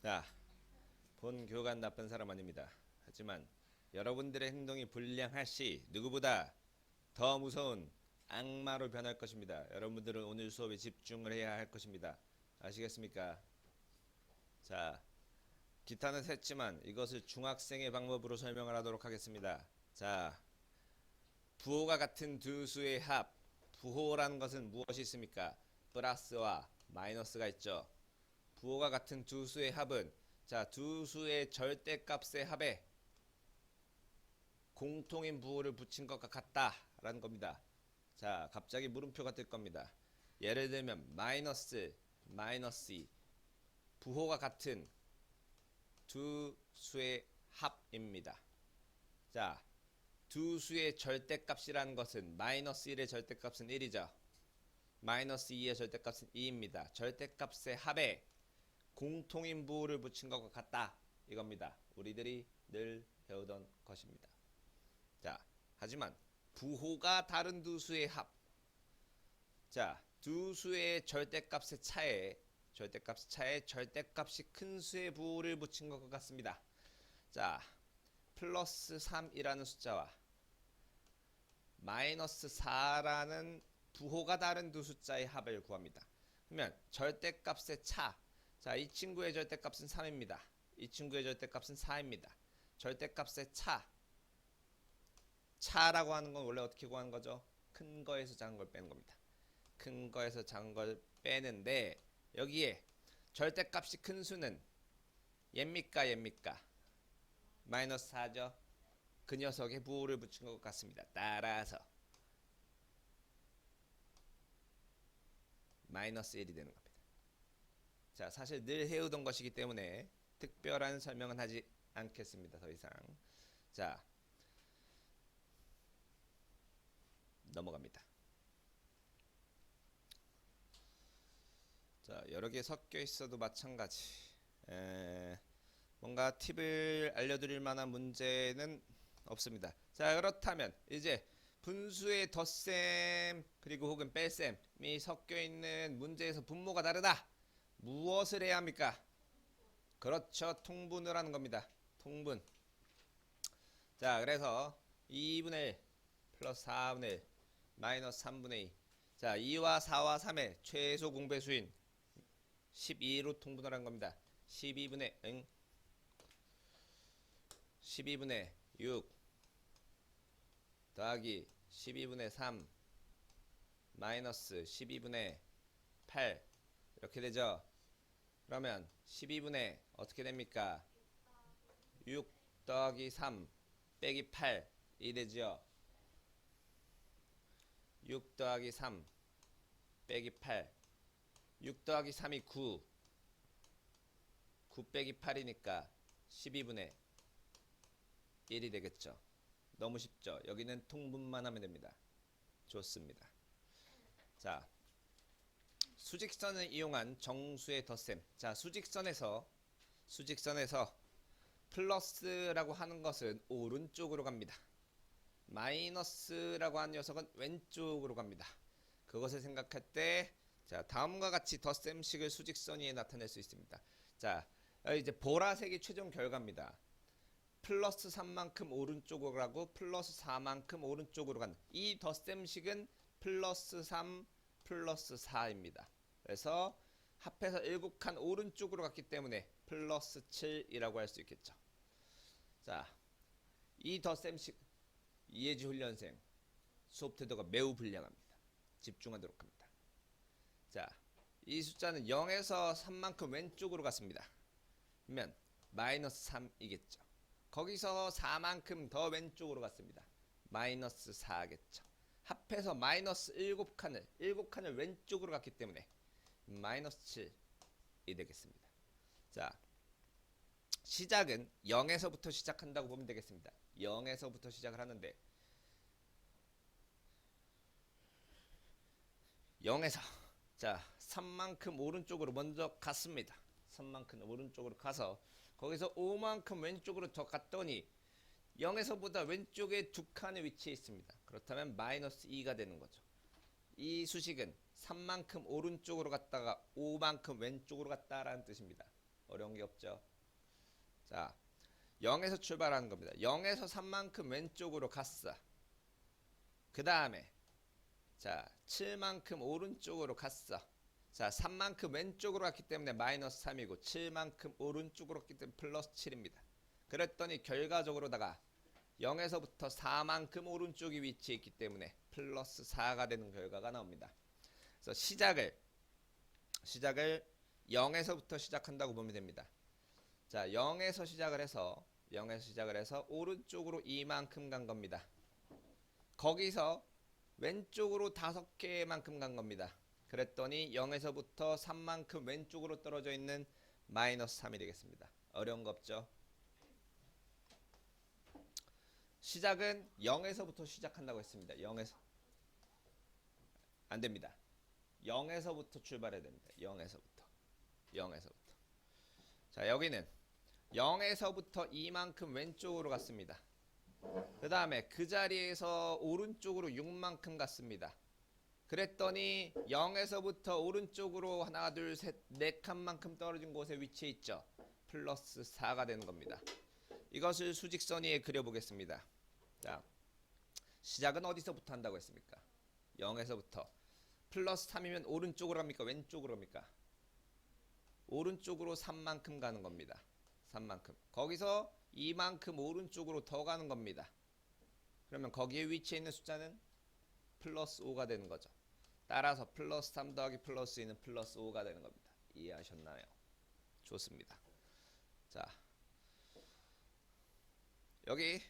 자, 본 교관 나쁜 사람 아닙니다. 하지만 여러분들의 행동이 불량할 시 누구보다 더 무서운 악마로 변할 것입니다. 여러분들은 오늘 수업에 집중을 해야 할 것입니다. 아시겠습니까? 자, 기타는 셌지만 이것을 중학생의 방법으로 설명을 하도록 하겠습니다. 자, 부호가 같은 두 수의 합. 부호라는 것은 무엇이 있습니까? 플러스와 마이너스가 있죠. 부호가 같은 두 수의 합은 자, 두 수의 절대값의 합에 공통인 부호를 붙인 것과 같다라는 겁니다. 자, 갑자기 물음표가 뜰 겁니다. 예를 들면 마이너스, 마이너스 2 부호가 같은 두 수의 합입니다. 자, 두 수의 절대값이라는 것은 마이너스 1의 절대값은 1이죠. 마이너스 2의 절대값은 2입니다. 절대값의 합에 공통인 부호를 붙인 것과 같다. 이겁니다. 우리들이 늘 배우던 것입니다. 자, 하지만 부호가 다른 두 수의 합. 자, 두 수의 절대값의 차에 절대값이 큰 수의 부호를 붙인 것과 같습니다. 자, 플러스 3이라는 숫자와 마이너스 4라는 부호가 다른 두 숫자의 합을 구합니다. 그러면 절대값의 차. 자, 이 친구의 절대값은 3입니다. 이 친구의 절대값은 4입니다. 절대값의 차라고 하는 건 원래 어떻게 구하는 거죠? 큰 거에서 작은 걸 빼는 겁니다. 큰 거에서 작은 걸 빼는데 여기에 절대값이 큰 수는 얘입니까? 마이너스 4죠. 그 녀석의 부호를 붙인 것 같습니다. 따라서 마이너스 1이 되는 겁니다. 자, 사실 늘 해오던 것이기 때문에 특별한 설명은 하지 않겠습니다. 더 이상. 자, 넘어갑니다. 자, 여러 개 섞여 있어도 마찬가지. 뭔가 팁을 알려드릴 만한 문제는 없습니다. 자, 그렇다면 이제 분수의 덧셈 그리고 혹은 뺄셈이 섞여 있는 문제에서 분모가 다르다. 무엇을 해야 합니까? 그렇죠. 통분을 하는 겁니다. 통분. 자, 그래서 2분의 1 플러스 4분의 1 마이너스 3분의 2. 자, 2와 4와 3의 최소 공배수인 12로 통분을 한 겁니다. 12분의 6 더하기 12분의 3 마이너스 12분의 8 이렇게 되죠. 그러면 12분의 어떻게 됩니까? 6 더하기 3 빼기 8이 되죠. 6 더하기 3 빼기 8 6 더하기 3이 9 9 빼기 8이니까 12분의 1이 되겠죠. 너무 쉽죠. 여기는 통분만 하면 됩니다. 좋습니다. 자, 수직선을 이용한 정수의 덧셈. 자, 수직선에서 플러스라고 하는 것은 오른쪽으로 갑니다. 마이너스라고 하는 녀석은 왼쪽으로 갑니다. 그것을 생각할 때 자, 다음과 같이 덧셈식을 수직선 위에 나타낼 수 있습니다. 자, 이제 보라색이 최종 결과입니다. 플러스 3만큼 오른쪽으로 가고 플러스 4만큼 오른쪽으로 가는 이 덧셈식은 플러스 3 플러스 4입니다. 그래서 합해서 7칸 오른쪽으로 갔기 때문에 플러스 7이라고 할 수 있겠죠. 자, 이 덧셈식 이해지 훈련생 수업 태도가 매우 불량합니다. 집중하도록 합니다. 자, 이 숫자는 0에서 3만큼 왼쪽으로 갔습니다. 그러면 마이너스 3이겠죠. 거기서 4만큼 더 왼쪽으로 갔습니다. 마이너스 4겠죠. 합해서 마이너스 7칸을 왼쪽으로 갔기 때문에 마이너스 7이 되겠습니다. 자, 시작은 0에서부터 시작한다고 보면 되겠습니다. 0에서부터 시작을 하는데 0에서 자 3만큼 오른쪽으로 먼저 갔습니다. 3만큼 오른쪽으로 가서 거기서 5만큼 왼쪽으로 더 갔더니 0에서보다 왼쪽에 두 칸의 위치에 있습니다. 그렇다면 마이너스 2가 되는 거죠. 이 수식은 3만큼 오른쪽으로 갔다가 5만큼 왼쪽으로 갔다라는 뜻입니다. 어려운 게 없죠. 자, 0에서 출발하는 겁니다. 0에서 3만큼 왼쪽으로 갔어. 그 다음에 자 7만큼 오른쪽으로 갔어. 자 3만큼 왼쪽으로 갔기 때문에 마이너스 3이고 7만큼 오른쪽으로 갔기 때문에 플러스 7입니다. 그랬더니 결과적으로다가 0에서부터 4만큼 오른쪽이 위치해 있기 때문에 플러스 4가 되는 결과가 나옵니다. 그래서 시작을 0에서부터 시작한다고 보면 됩니다. 자 0에서 시작을 해서 오른쪽으로 이만큼 간 겁니다. 거기서 왼쪽으로 5개만큼 간 겁니다. 그랬더니 0에서부터 3만큼 왼쪽으로 떨어져 있는 마이너스 3이 되겠습니다. 어려운 거 없죠? 시작은 0에서부터 시작한다고 했습니다. 0에서 안 됩니다. 0에서부터 출발해야 됩니다. 0에서부터. 자 여기는 0에서부터 이만큼 왼쪽으로 갔습니다. 그 다음에 그 자리에서 오른쪽으로 6만큼 갔습니다. 그랬더니 0에서부터 오른쪽으로 하나 둘 셋 네 칸만큼 떨어진 곳에 위치해 있죠. 플러스 4가 되는 겁니다. 이것을 수직선 위에 그려보겠습니다. 자, 시작은 어디서부터 한다고 했습니까? 0에서부터. 플러스 3이면 오른쪽으로 갑니까? 왼쪽으로 갑니까? 오른쪽으로 3만큼 가는 겁니다. 3만큼. 거기서 이만큼 오른쪽으로 더 가는 겁니다. 그러면 거기에 위치해 있는 숫자는 플러스 5가 되는 거죠. 따라서 플러스 3 더하기 플러스 2는 플러스 5가 되는 겁니다. 이해하셨나요? 좋습니다. 자, 여기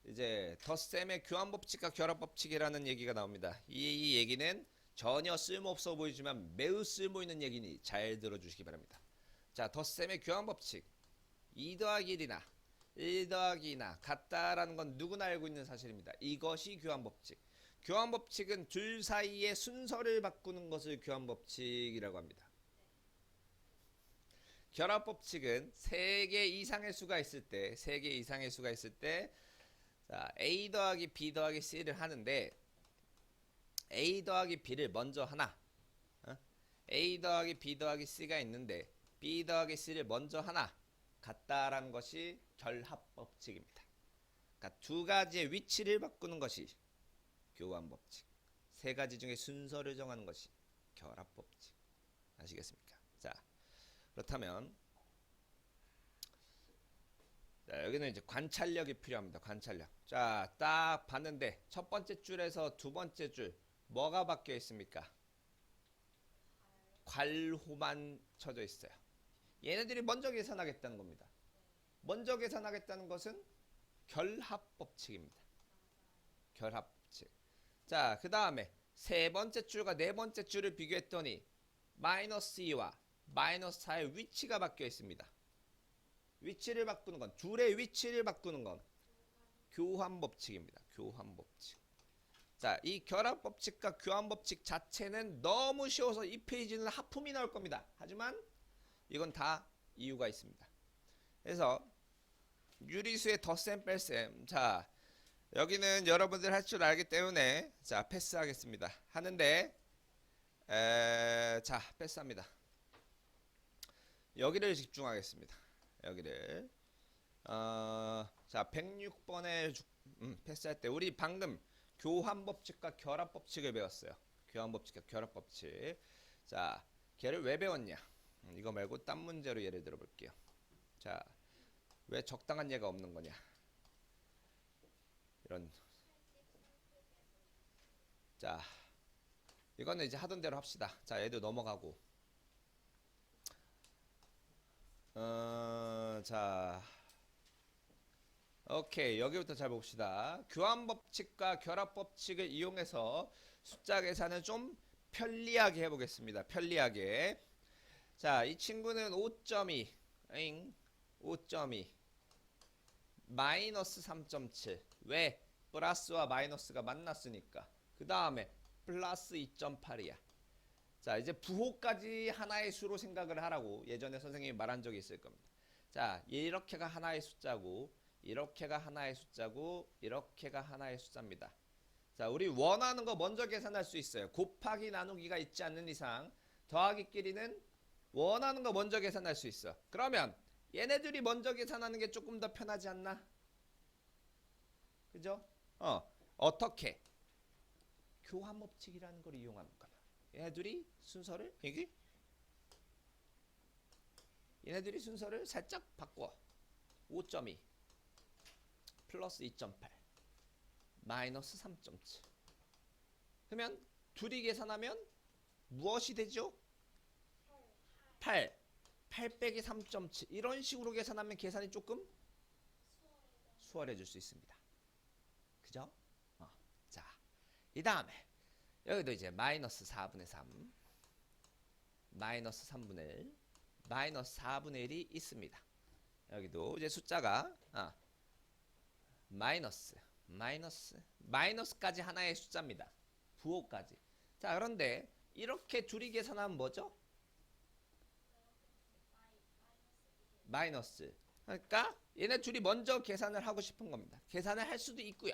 이제 덧셈의 교환법칙과 결합법칙이라는 얘기가 나옵니다. 이 얘기는 전혀 쓸모없어 보이지만 매우 쓸모있는 얘기니 잘 들어주시기 바랍니다. 자, 덧셈의 교환법칙 2 더하기 1이나 1 더하기 2나 같다라는 건 누구나 알고 있는 사실입니다. 이것이 교환법칙. 교환법칙은 둘 사이의 순서를 바꾸는 것을 교환법칙이라고 합니다. 결합법칙은 3개 이상의 수가 있을 때 자, A 더하기 B 더하기 C를 하는데 A 더하기 B를 먼저 하나 A 더하기 B 더하기 C가 있는데 B 더하기 C를 먼저 하나 같다라는 것이 결합법칙입니다. 그러니까 두 가지의 위치를 바꾸는 것이 교환법칙, 세 가지 중에 순서를 정하는 것이 결합법칙. 아시겠습니까? 자, 그렇다면 자, 여기는 이제 관찰력이 필요합니다. 관찰력. 자, 딱 봤는데 첫 번째 줄에서 두 번째 줄 뭐가 바뀌어 있습니까? 괄호만 쳐져 있어요. 얘네들이 먼저 계산하겠다는 겁니다. 먼저 계산하겠다는 것은 결합법칙입니다. 결합법칙. 자, 그 다음에 세 번째 줄과 네 번째 줄을 비교했더니 마이너스 2와 마이너스 4의 위치가 바뀌어 있습니다. 위치를 바꾸는 건, 둘의 위치를 바꾸는 건 교환법칙입니다. 교환법칙. 자, 이 결합법칙과 교환법칙 자체는 너무 쉬워서 이 페이지는 하품이 나올 겁니다. 하지만 이건 다 이유가 있습니다. 그래서 유리수의 덧셈 뺄셈. 자, 여기는 여러분들 할 줄 알기 때문에 자 패스하겠습니다. 하는데 자 패스합니다. 여기를 집중하겠습니다. 여기를 자 106번에 패스할 때 우리 방금 교환법칙과 결합법칙을 배웠어요. 교환법칙과 결합법칙. 자, 걔를 왜 배웠냐? 이거 말고 딴 문제로 예를 들어 볼게요. 자, 왜 적당한 예가 없는 거냐? 이런. 자, 이거는 이제 하던 대로 합시다. 자, 얘도 넘어가고. 자, 오케이. 여기부터 잘 봅시다. 교환법칙과 결합법칙을 이용해서 숫자 계산을 좀 편리하게 해보겠습니다. 편리하게. 자, 이 친구는 5.2 5.2 마이너스 3.7 왜? 플러스와 마이너스가 만났으니까. 그 다음에 플러스 2.8이야. 자, 이제 부호까지 하나의 수로 생각을 하라고 예전에 선생님이 말한 적이 있을 겁니다. 자, 이렇게가 하나의 숫자고 이렇게가 하나의 숫자고 이렇게가 하나의 숫자입니다. 자, 우리 원하는 거 먼저 계산할 수 있어요. 곱하기 나누기가 있지 않는 이상 더하기끼리는 원하는 거 먼저 계산할 수 있어. 그러면 얘네들이 먼저 계산하는 게 조금 더 편하지 않나? 그죠? 어떻게? 교환 법칙이라는 걸 이용하는 거야. 얘네들이 순서를 살짝 바꿔. 5.2 플러스 2.8 마이너스 3.7. 그러면 둘이 계산하면 무엇이 되죠? 8 빼기 3.7 이런 식으로 계산하면 계산이 조금 수월해질 수 있습니다. 그죠? 자, 이 다음에 여기도 이제 마이너스 4분의 3 마이너스 3분의 1 마이너스 4분의 1이 있습니다. 여기도 이제 숫자가 마이너스까지 하나의 숫자입니다. 부호까지. 자, 그런데 이렇게 둘이 계산하면 뭐죠? 마이너스. 그러니까 얘네 둘이 먼저 계산을 하고 싶은 겁니다. 계산을 할 수도 있고요.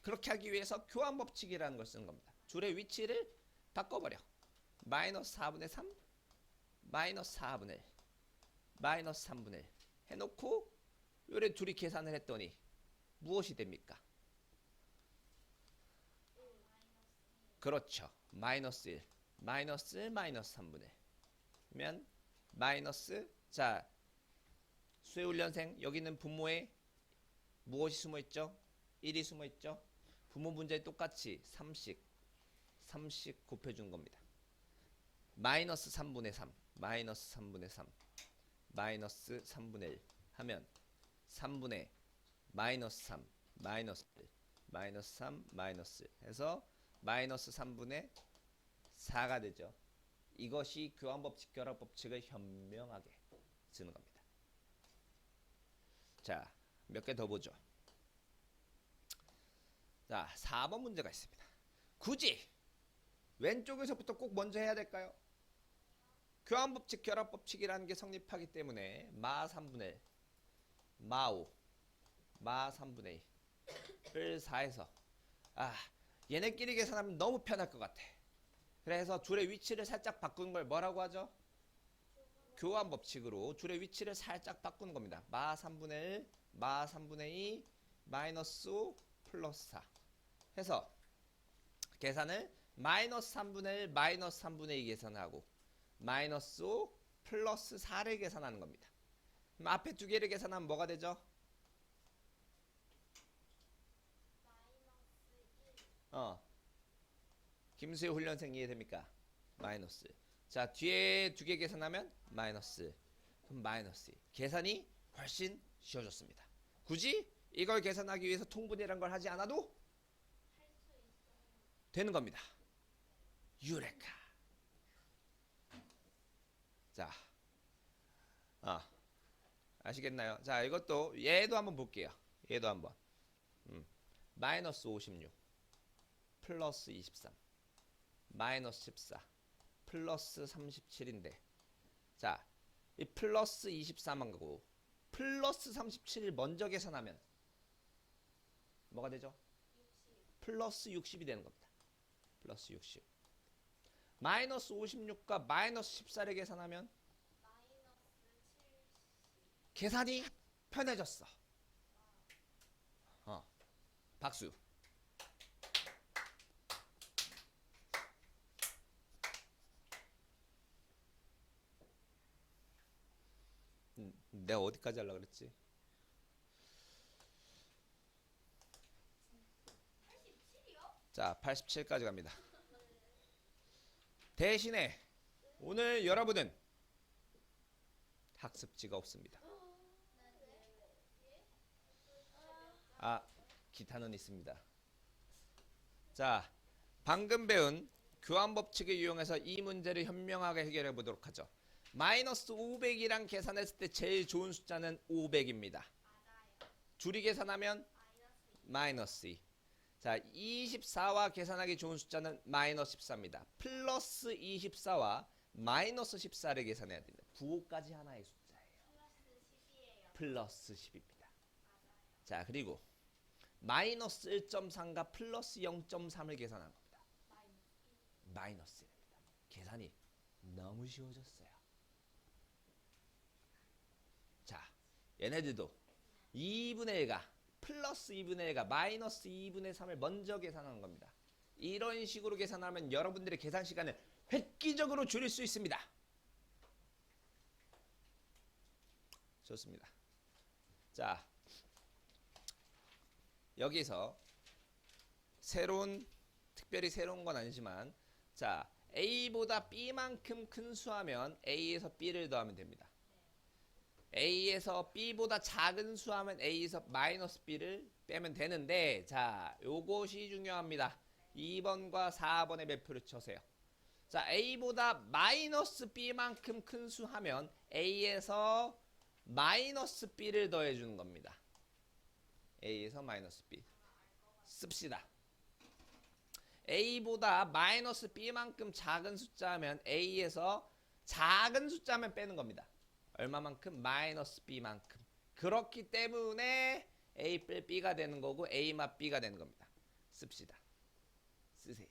그렇게 하기 위해서 교환 법칙이라는 걸 쓰는 겁니다. 둘의 위치를 바꿔버려. 마이너스 4분의 3 마이너스 4분의 1 마이너스 3분의 1 해놓고 요래 둘이 계산을 했더니 무엇이 됩니까? 그렇죠. 마이너스 1 마이너스 1 마이너스 3분의 1 그러면 마이너스. 자, 수혜훈련생 여기는 분모에 무엇이 숨어있죠? 1이 숨어있죠? 분모 문제에 똑같이 3씩 곱해준 겁니다. 마이너스 3분의 3 마이너스 3분의 3 마이너스 3분의 1 하면 3분의 마이너스 3 마이너스 1 마이너스 3 마이너스 1 해서 마이너스 3분의 4가 되죠. 이것이 교환법칙 결합법칙을 현명하게 쓰는 겁니다. 자, 몇 개 더 보죠. 자, 4번 문제가 있습니다. 굳이 왼쪽에서부터 꼭 먼저 해야 될까요? 교환법칙 결합법칙이라는 게 성립하기 때문에 마 3분의 1 마 5 마 3분의 2를 4에서 얘네끼리 계산하면 너무 편할 것 같아. 그래서 줄의 위치를 살짝 바꾸는 걸 뭐라고 하죠? 교환 법칙으로 줄의 위치를 살짝 바꾸는 겁니다. 마 3분의 1 마 3분의 2 마이너스 5 플러스 4 해서 계산을 마이너스 3분의 1 마이너스 3분의 2 계산하고 마이너스 5 플러스 4를 계산하는 겁니다. 그럼 앞에 두 개를 계산하면 뭐가 되죠? 김수혜 훈련생 이해됩니까? 마이너스. 자, 뒤에 두 개 계산하면 마이너스. 그럼 마이너스. 계산이 훨씬 쉬워졌습니다. 굳이 이걸 계산하기 위해서 통분이란 걸 하지 않아도 되는 겁니다. 유레카. 자, 아시겠나요? 자, 이것도 얘도 한번 볼게요. 얘도 한번. 마이너스 56 플러스 23 마이너스 14 플러스 37인데 자, 이 플러스 23만 가고 플러스 37을 먼저 계산하면 뭐가 되죠? 60. 플러스 60이 되는 겁니다. 플러스 60. 마이너스 56과 마이너스 14를 계산하면 마이너스 70. 계산이 편해졌어. 박수. 내가 어디까지 하려고 그랬지? 87이요? 자, 87까지 갑니다. 대신에 오늘 여러분은 학습지가 없습니다. 기타는 있습니다. 자, 방금 배운 교환법칙을 이용해서 이 문제를 현명하게 해결해 보도록 하죠. 마이너스 500이랑 계산했을 때 제일 좋은 숫자는 500입니다. 줄이 계산하면 마이너스 2. 자, 24와 계산하기 좋은 숫자는 마이너스 14입니다. 플러스 24와 마이너스 14를 계산해야 됩니다. 부호까지 하나의 숫자예요. 플러스 10입니다. 자, 그리고 마이너스 1.3과 플러스 0.3을 계산한 겁니다. 마이너스 1입니다. 계산이 너무 쉬워졌어요. 얘네들도 2분의 1가 플러스 2분의 1가 마이너스 2분의 3을 먼저 계산하는 겁니다. 이런 식으로 계산하면 여러분들의 계산 시간을 획기적으로 줄일 수 있습니다. 좋습니다. 자, 여기서 특별히 새로운 건 아니지만, 자, A보다 B만큼 큰 수하면 A에서 B를 더하면 됩니다. A에서 B보다 작은 수하면 A에서 마이너스 B를 빼면 되는데, 자, 요것이 중요합니다. 2번과 4번의 매표를 쳐세요. 자, A보다 마이너스 B만큼 큰 수하면 A에서 마이너스 B를 더해주는 겁니다. A에서 마이너스 B 씁시다. A보다 마이너스 B만큼 작은 숫자면 A에서 작은 숫자면 빼는 겁니다. 얼마만큼? 마이너스 B만큼. 그렇기 때문에 A 뺄 B가 되는 거고 A 맛 B가 되는 겁니다. 씁시다. 쓰세요.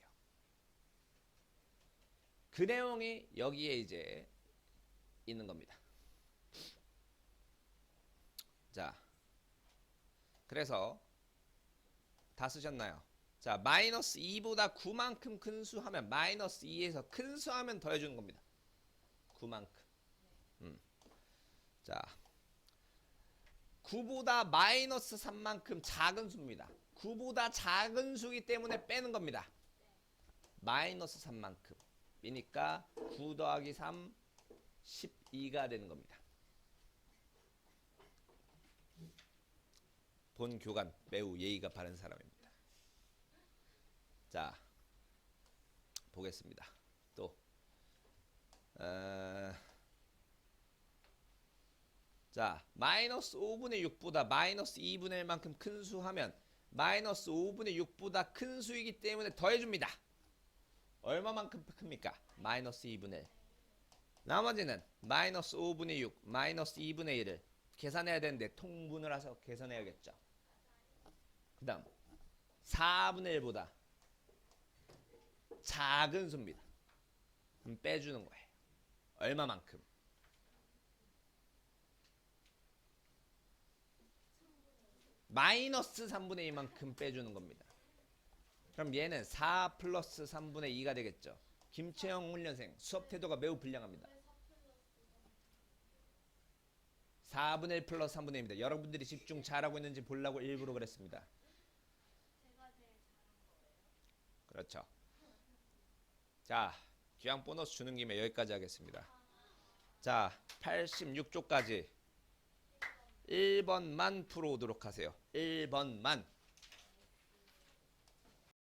그 내용이 여기에 이제 있는 겁니다. 자, 그래서 다 쓰셨나요? 자, 마이너스 2보다 9만큼 큰 수 하면 마이너스 2에서 큰 수 하면 더해주는 겁니다. 9만큼. 자, 9보다 마이너스 3만큼 작은 수입니다. 9보다 작은 수이기 때문에 빼는 겁니다. 마이너스 3만큼. 이니까 9 더하기 3, 12가 되는 겁니다. 본 교관 매우 예의가 바른 사람입니다. 자, 보겠습니다. 또 자, 마이너스 5분의 6보다 마이너스 2분의 1만큼 큰 수 하면 마이너스 5분의 6보다 큰 수이기 때문에 더해줍니다. 얼마만큼 큽니까? 마이너스 2분의 1. 나머지는 마이너스 5분의 6, 마이너스 2분의 1을 계산해야 되는데 통분을 해서 계산해야겠죠. 그 다음 4분의 1보다 작은 수입니다. 그럼 빼주는 거예요. 얼마만큼? 마이너스 3분의 2만큼 빼주는 겁니다. 그럼 얘는 4 플러스 3분의 2가 되겠죠. 김채영 훈련생 수업 태도가 매우 불량합니다. 4분의 1 플러스 3분의 1입니다. 여러분들이 집중 잘하고 있는지 보려고 일부러 그랬습니다. 그렇죠. 자, 귀향 보너스 주는 김에 여기까지 하겠습니다. 자, 86쪽까지 1번만 풀어오도록 하세요. 1번만.